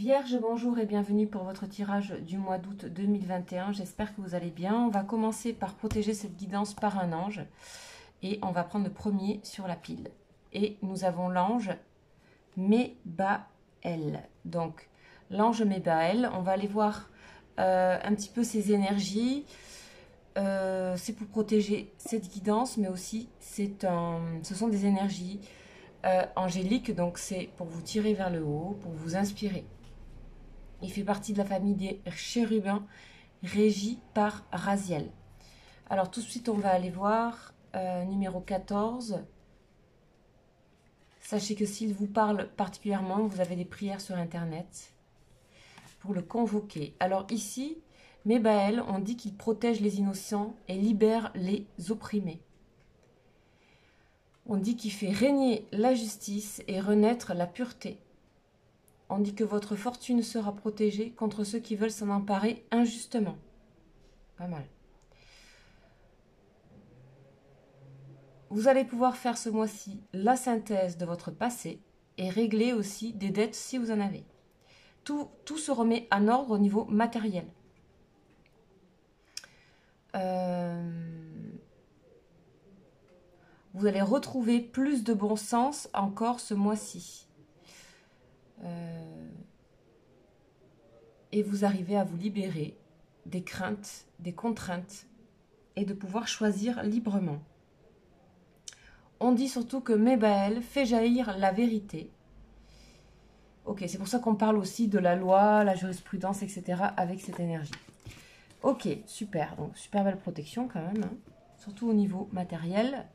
Vierge, bonjour et bienvenue pour votre tirage du mois d'août 2021. J'espère que vous allez bien. On va commencer par protéger cette guidance par un ange. Et on va prendre le premier sur la pile. Et nous avons l'ange Mébaël. Donc, l'ange Mébaël, on va aller voir un petit peu ses énergies. C'est pour protéger cette guidance, mais aussi ce sont des énergies angéliques. Donc, c'est pour vous tirer vers le haut, pour vous inspirer. Il fait partie de la famille des chérubins, régi par Raziel. Alors tout de suite, on va aller voir numéro 14. Sachez que s'il vous parle particulièrement, vous avez des prières sur Internet pour le convoquer. Alors ici, Mébaël, on dit qu'il protège les innocents et libère les opprimés. On dit qu'il fait régner la justice et renaître la pureté. On dit que votre fortune sera protégée contre ceux qui veulent s'en emparer injustement. Pas mal. Vous allez pouvoir faire ce mois-ci la synthèse de votre passé et régler aussi des dettes si vous en avez. Tout se remet en ordre au niveau matériel. Vous allez retrouver plus de bon sens encore ce mois-ci. Et vous arrivez à vous libérer des craintes, des contraintes et de pouvoir choisir librement. On dit surtout que Mébaël fait jaillir la vérité. Ok, c'est pour ça qu'on parle aussi de la loi, la jurisprudence, etc. avec cette énergie. Ok, super. Donc, super belle protection quand même, hein. Surtout au niveau matériel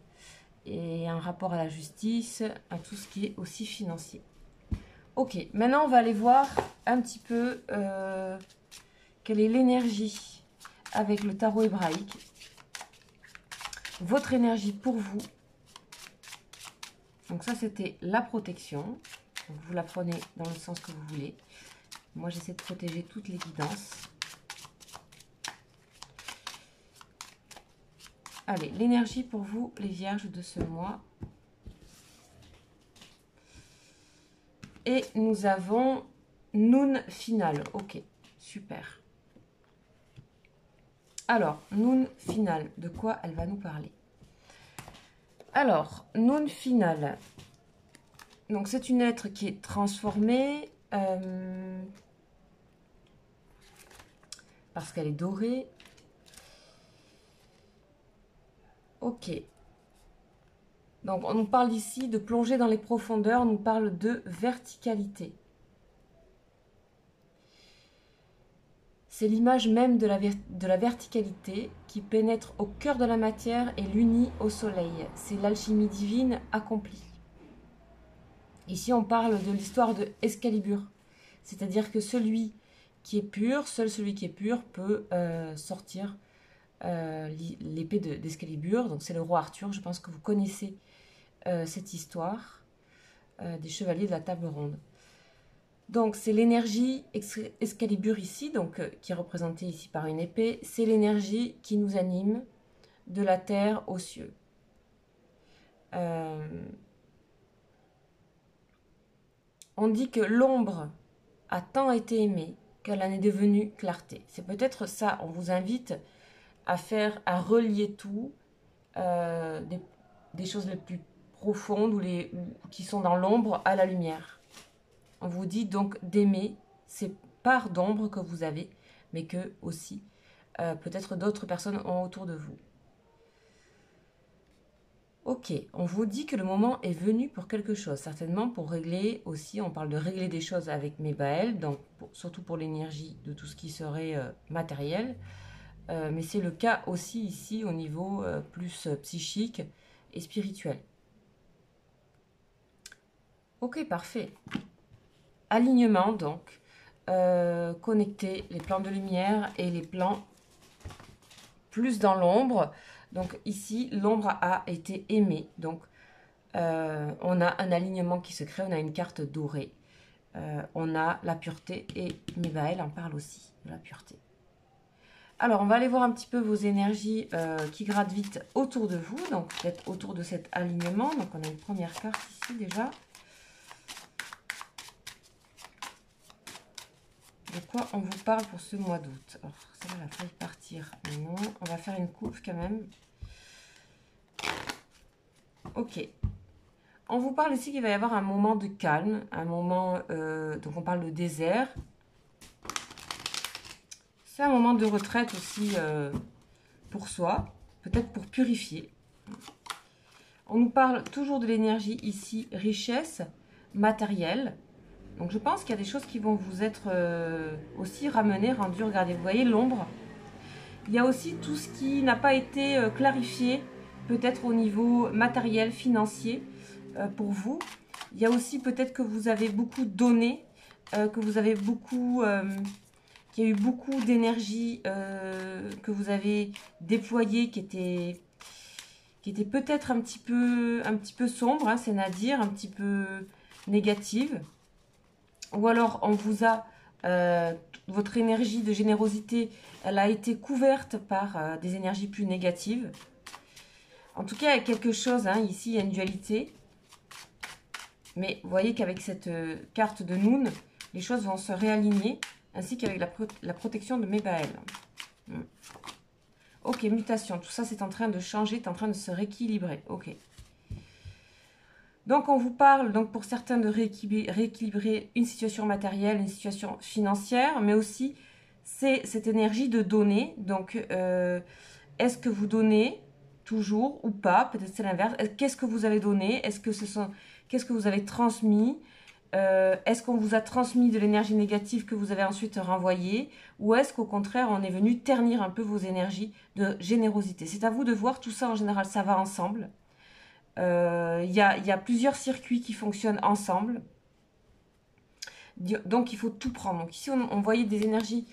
et un rapport à la justice, à tout ce qui est aussi financier. Ok, maintenant on va aller voir un petit peu quelle est l'énergie avec le tarot hébraïque. Votre énergie pour vous. Donc ça c'était la protection. Donc, vous la prenez dans le sens que vous voulez. Moi j'essaie de protéger toutes les guidances. Allez, l'énergie pour vous les vierges de ce mois. Et nous avons Noun final. Ok, super. Alors, Noun final, de quoi elle va nous parler? Alors, Noun final. Donc, c'est une lettre qui est transformée parce qu'elle est dorée. Ok. Donc, on nous parle ici de plonger dans les profondeurs, on nous parle de verticalité. C'est l'image même de la verticalité qui pénètre au cœur de la matière et l'unit au soleil. C'est l'alchimie divine accomplie. Ici, on parle de l'histoire de Excalibur. C'est-à-dire que celui qui est pur, seul celui qui est pur peut sortir l'épée d'Excalibur. Donc, c'est le roi Arthur. Je pense que vous connaissez cette histoire des chevaliers de la table ronde. Donc, c'est l'énergie Excalibur ici, donc qui est représentée ici par une épée. C'est l'énergie qui nous anime de la terre aux cieux. On dit que l'ombre a tant été aimée qu'elle en est devenue clarté. C'est peut-être ça. On vous invite à relier tout, des choses les plus profondes ou qui sont dans l'ombre à la lumière. On vous dit donc d'aimer ces parts d'ombre que vous avez, mais que aussi peut-être d'autres personnes ont autour de vous. Ok, on vous dit que le moment est venu pour quelque chose, certainement pour régler aussi, on parle de régler des choses avec Mébaël, donc surtout pour l'énergie de tout ce qui serait matériel, mais c'est le cas aussi ici au niveau plus psychique et spirituel. Ok, parfait. Alignement donc, connecter les plans de lumière et les plans plus dans l'ombre. Donc ici, l'ombre a été aimée. Donc on a un alignement qui se crée, on a une carte dorée. On a la pureté et Mébaël en parle aussi, de la pureté. Alors, on va aller voir un petit peu vos énergies qui grattent vite autour de vous. Donc, vous êtes autour de cet alignement. Donc, on a une première carte ici déjà. de quoi on vous parle pour ce mois d'août. Alors, ça va, la faille partir. Mais non, on va faire une coupe quand même. Ok. On vous parle ici qu'il va y avoir un moment de calme, un moment, donc on parle de désert. C'est un moment de retraite aussi pour soi, peut-être pour purifier. On nous parle toujours de l'énergie ici, richesse, matérielle. Donc je pense qu'il y a des choses qui vont vous être aussi ramenées, rendues. Regardez, vous voyez l'ombre. Il y a aussi tout ce qui n'a pas été clarifié, peut-être au niveau matériel, financier, pour vous. Il y a aussi peut-être que vous avez beaucoup donné, que vous avez beaucoup... qu'il y a eu beaucoup d'énergie que vous avez déployée, qui était peut-être un petit peu sombre, hein, c'est Nadir, un petit peu négative. Ou alors on vous a... votre énergie de générosité, elle a été couverte par des énergies plus négatives. En tout cas, il y a quelque chose, hein, ici, il y a une dualité. Mais vous voyez qu'avec cette carte de Noun, les choses vont se réaligner, ainsi qu'avec la protection de Mébaël. Ok, mutation, tout ça c'est en train de changer, c'est en train de se rééquilibrer. Ok. Donc on vous parle, donc pour certains, de rééquilibrer une situation matérielle, une situation financière, mais aussi c'est cette énergie de donner. Donc est-ce que vous donnez toujours ou pas? Peut-être c'est l'inverse. Qu'est-ce que vous avez donné? Qu'est-ce que vous avez transmis? Est-ce qu'on vous a transmis de l'énergie négative que vous avez ensuite renvoyée? Ou est-ce qu'au contraire, on est venu ternir un peu vos énergies de générosité? C'est à vous de voir, tout ça en général, ça va ensemble. Il y a plusieurs circuits qui fonctionnent ensemble. Donc il faut tout prendre. Donc ici, on voyait des énergies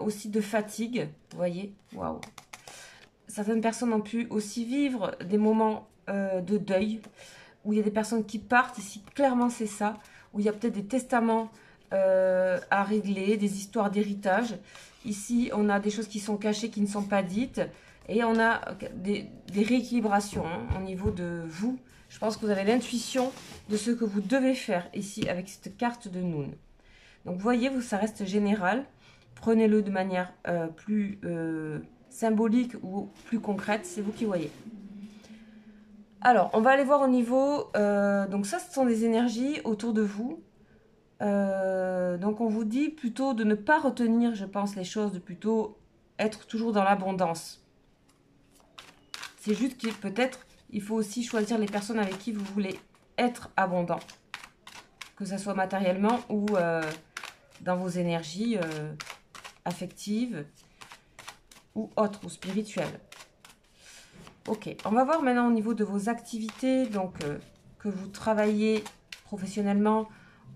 aussi de fatigue. Vous voyez? Waouh! Certaines personnes ont pu aussi vivre des moments de deuil, où il y a des personnes qui partent. Ici, clairement, c'est ça. Où il y a peut-être des testaments à régler, des histoires d'héritage. Ici, on a des choses qui sont cachées, qui ne sont pas dites. Et on a des rééquilibrations hein, au niveau de vous. Je pense que vous avez l'intuition de ce que vous devez faire ici avec cette carte de Noun. Donc, vous voyez, ça reste général. Prenez-le de manière plus symbolique ou plus concrète. C'est vous qui voyez. Alors, on va aller voir au niveau... donc ça, ce sont des énergies autour de vous. Donc, on vous dit plutôt de ne pas retenir, je pense, les choses, de plutôt être toujours dans l'abondance. C'est juste que peut-être, il faut aussi choisir les personnes avec qui vous voulez être abondant. Que ce soit matériellement ou dans vos énergies affectives ou autres, ou spirituelles. Ok, on va voir maintenant au niveau de vos activités, donc que vous travaillez professionnellement,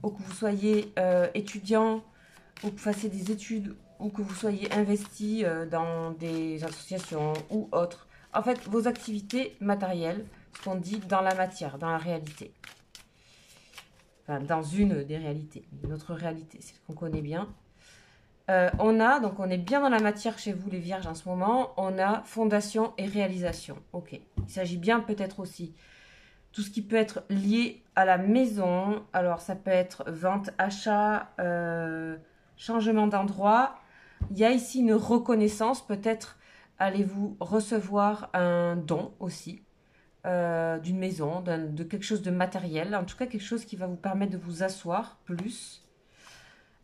ou que vous soyez étudiant, ou que vous fassiez des études, ou que vous soyez investi dans des associations ou autres. En fait, vos activités matérielles, ce qu'on dit dans la matière, dans la réalité. Enfin, dans une des réalités. Une autre réalité, c'est ce qu'on connaît bien. Donc on est bien dans la matière chez vous, les vierges, en ce moment. On a fondation et réalisation. Ok. Il s'agit bien peut-être aussi tout ce qui peut être lié à la maison. Alors, ça peut être vente, achat, changement d'endroit. Il y a ici une reconnaissance. Peut-être allez-vous recevoir un don aussi d'une maison, de quelque chose de matériel. En tout cas, quelque chose qui va vous permettre de vous asseoir plus.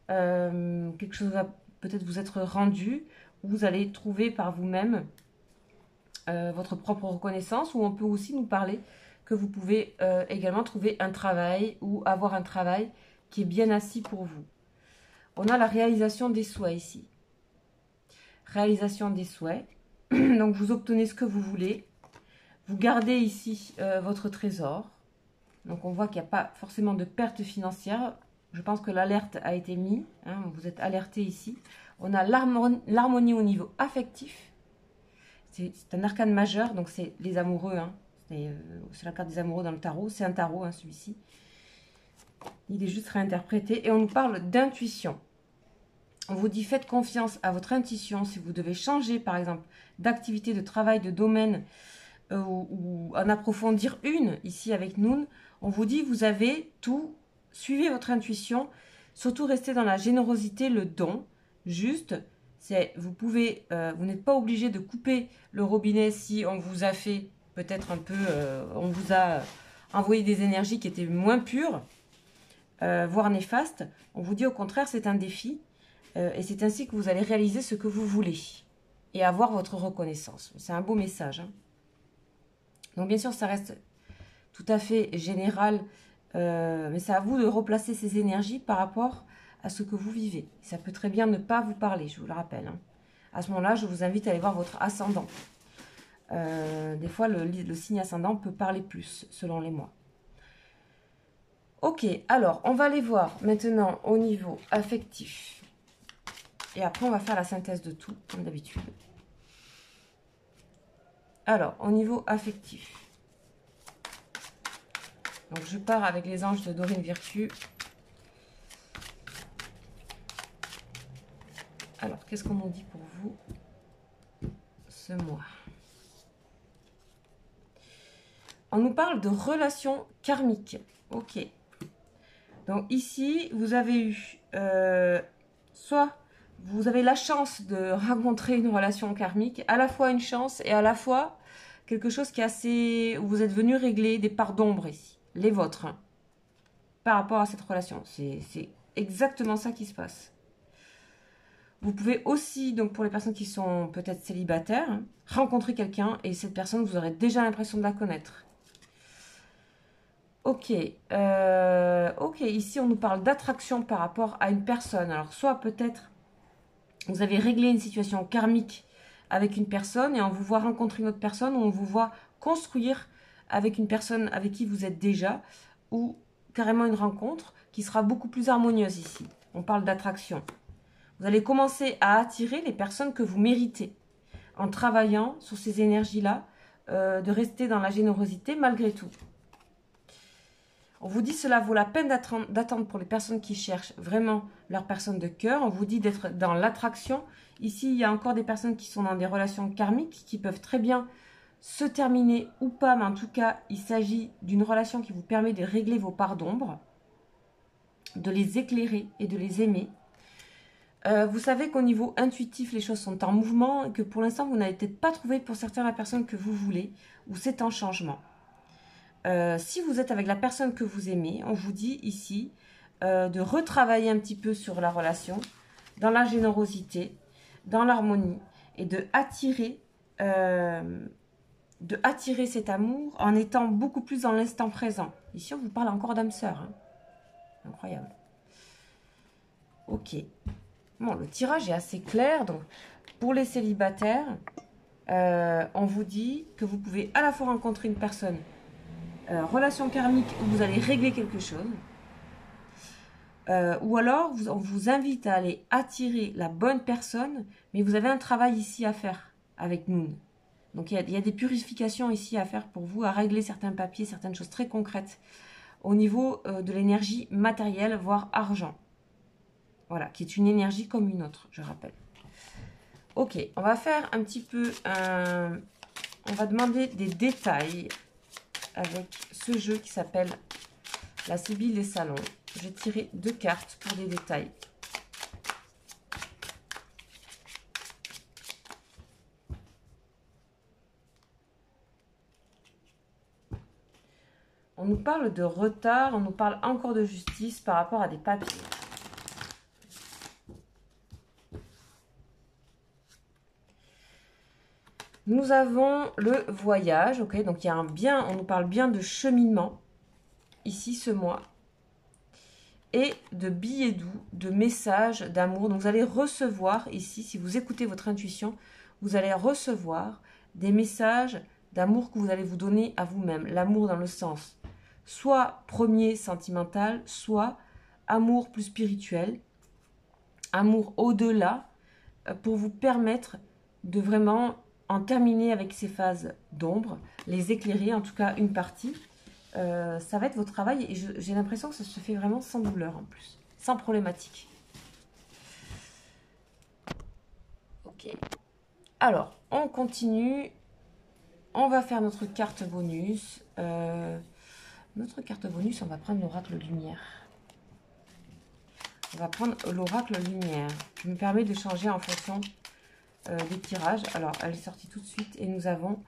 Quelque chose va peut-être vous être rendu, ou vous allez trouver par vous-même votre propre reconnaissance, ou on peut aussi nous parler que vous pouvez également trouver un travail ou avoir un travail qui est bien assis pour vous. On a la réalisation des souhaits ici. Réalisation des souhaits. Donc vous obtenez ce que vous voulez. Vous gardez ici votre trésor. Donc on voit qu'il n'y a pas forcément de perte financière. Je pense que l'alerte a été mise. Hein, vous êtes alerté ici. On a l'harmonie au niveau affectif. C'est un arcane majeur, donc c'est les amoureux. Hein. C'est la carte des amoureux dans le tarot. C'est un tarot, hein, celui-ci. Il est juste réinterprété. Et on nous parle d'intuition. On vous dit, faites confiance à votre intuition. Si vous devez changer, par exemple, d'activité, de travail, de domaine, ou en approfondir une, ici avec Noun, on vous dit, vous avez tout, suivez votre intuition. Surtout, restez dans la générosité, le don. Juste, vous n'êtes pas obligé de couper le robinet si on vous a fait peut-être un peu, on vous a envoyé des énergies qui étaient moins pures, voire néfastes. On vous dit au contraire, c'est un défi. Et c'est ainsi que vous allez réaliser ce que vous voulez et avoir votre reconnaissance. C'est un beau message. Hein. Donc bien sûr, ça reste tout à fait général, mais c'est à vous de replacer ces énergies par rapport à ce que vous vivez. Ça peut très bien ne pas vous parler, je vous le rappelle. Hein. À ce moment-là, je vous invite à aller voir votre ascendant. Des fois, le signe ascendant peut parler plus, selon les mois. Ok, alors, on va aller voir maintenant au niveau affectif. Et après, on va faire la synthèse de tout, comme d'habitude. Alors, au niveau affectif. Donc, je pars avec les anges de Dorine Virtue. Alors, qu'est-ce qu'on nous dit pour vous ce mois? On nous parle de relations karmiques. Ok. Donc, ici, vous avez eu soit vous avez la chance de rencontrer une relation karmique, à la fois une chance et à la fois quelque chose qui est assez... Vous êtes venu régler des parts d'ombre ici, les vôtres, hein, par rapport à cette relation. C'est exactement ça qui se passe. Vous pouvez aussi, donc pour les personnes qui sont peut-être célibataires, hein, rencontrer quelqu'un et cette personne, vous aurez déjà l'impression de la connaître. Ok, ok, ici on nous parle d'attraction par rapport à une personne. Alors soit peut-être vous avez réglé une situation karmique avec une personne et on vous voit rencontrer une autre personne ou on vous voit construire avec une personne avec qui vous êtes déjà ou carrément une rencontre qui sera beaucoup plus harmonieuse ici. On parle d'attraction. Vous allez commencer à attirer les personnes que vous méritez en travaillant sur ces énergies-là, de rester dans la générosité malgré tout. On vous dit cela vaut la peine d'attendre pour les personnes qui cherchent vraiment leur personne de cœur. On vous dit d'être dans l'attraction. Ici, il y a encore des personnes qui sont dans des relations karmiques qui peuvent très bien se terminer ou pas. Mais en tout cas, il s'agit d'une relation qui vous permet de régler vos parts d'ombre, de les éclairer et de les aimer. Vous savez qu'au niveau intuitif, les choses sont en mouvement et que pour l'instant, vous n'avez peut-être pas trouvé pour certains la personne que vous voulez ou c'est en changement. Si vous êtes avec la personne que vous aimez, on vous dit ici de retravailler un petit peu sur la relation, dans la générosité, dans l'harmonie, et de attirer cet amour en étant beaucoup plus dans l'instant présent. Ici, on vous parle encore d'âme sœur. Hein. Incroyable. Ok. Bon, le tirage est assez clair. Donc, pour les célibataires, on vous dit que vous pouvez à la fois rencontrer une personne relation karmique où vous allez régler quelque chose, ou alors on vous invite à aller attirer la bonne personne, mais vous avez un travail ici à faire avec Moon. Donc il y a des purifications ici à faire pour vous, à régler certains papiers, certaines choses très concrètes au niveau de l'énergie matérielle, voire argent. Voilà, qui est une énergie comme une autre, je rappelle. Ok, on va faire un petit peu on va demander des détails avec ce jeu qui s'appelle la Sibylle des Salons. J'ai tiré 2 cartes pour des détails. On nous parle de retard, on nous parle encore de justice par rapport à des papiers. Nous avons le voyage, ok, donc il y a on nous parle bien de cheminement, ici ce mois, et de billets doux, de messages d'amour. Donc vous allez recevoir ici, si vous écoutez votre intuition, vous allez recevoir des messages d'amour que vous allez vous donner à vous-même. L'amour dans le sens, soit premier sentimental, soit amour plus spirituel, amour au-delà, pour vous permettre de vraiment en terminer avec ces phases d'ombre, les éclairer, en tout cas une partie. Ça va être votre travail et j'ai l'impression que ça se fait vraiment sans douleur en plus, sans problématique. Ok. Alors, on continue. On va faire notre carte bonus. Notre carte bonus, on va prendre l'oracle lumière. On va prendre l'oracle lumière. Je me permets de changer en fonction des tirages. Alors, elle est sortie tout de suite et nous avons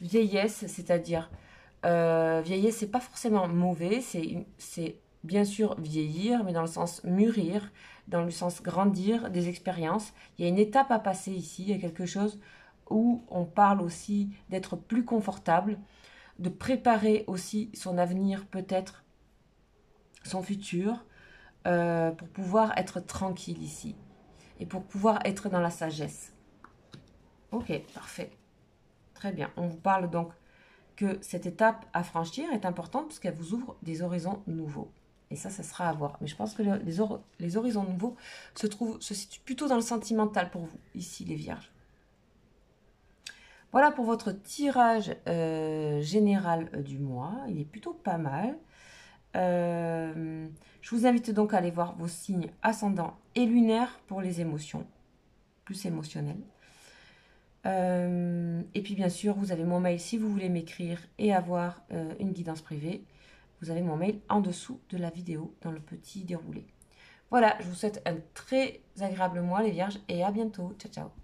vieillesse, c'est-à-dire vieillesse, c'est pas forcément mauvais, c'est bien sûr vieillir, mais dans le sens mûrir, dans le sens grandir des expériences. Il y a une étape à passer ici, il y a quelque chose où on parle aussi d'être plus confortable, de préparer aussi son avenir, peut-être son futur, pour pouvoir être tranquille ici et pour pouvoir être dans la sagesse. Ok, parfait. Très bien. On vous parle donc que cette étape à franchir est importante parce qu'elle vous ouvre des horizons nouveaux. Et ça sera à voir. Mais je pense que les horizons nouveaux se situent plutôt dans le sentimental pour vous, ici les vierges. Voilà pour votre tirage général du mois. Il est plutôt pas mal. Je vous invite donc à aller voir vos signes ascendants et lunaires pour les émotions, plus émotionnelles. Et puis bien sûr, vous avez mon mail si vous voulez m'écrire et avoir une guidance privée. Vous avez mon mail en dessous de la vidéo dans le petit déroulé. Voilà, je vous souhaite un très agréable mois les vierges et à bientôt. Ciao, ciao.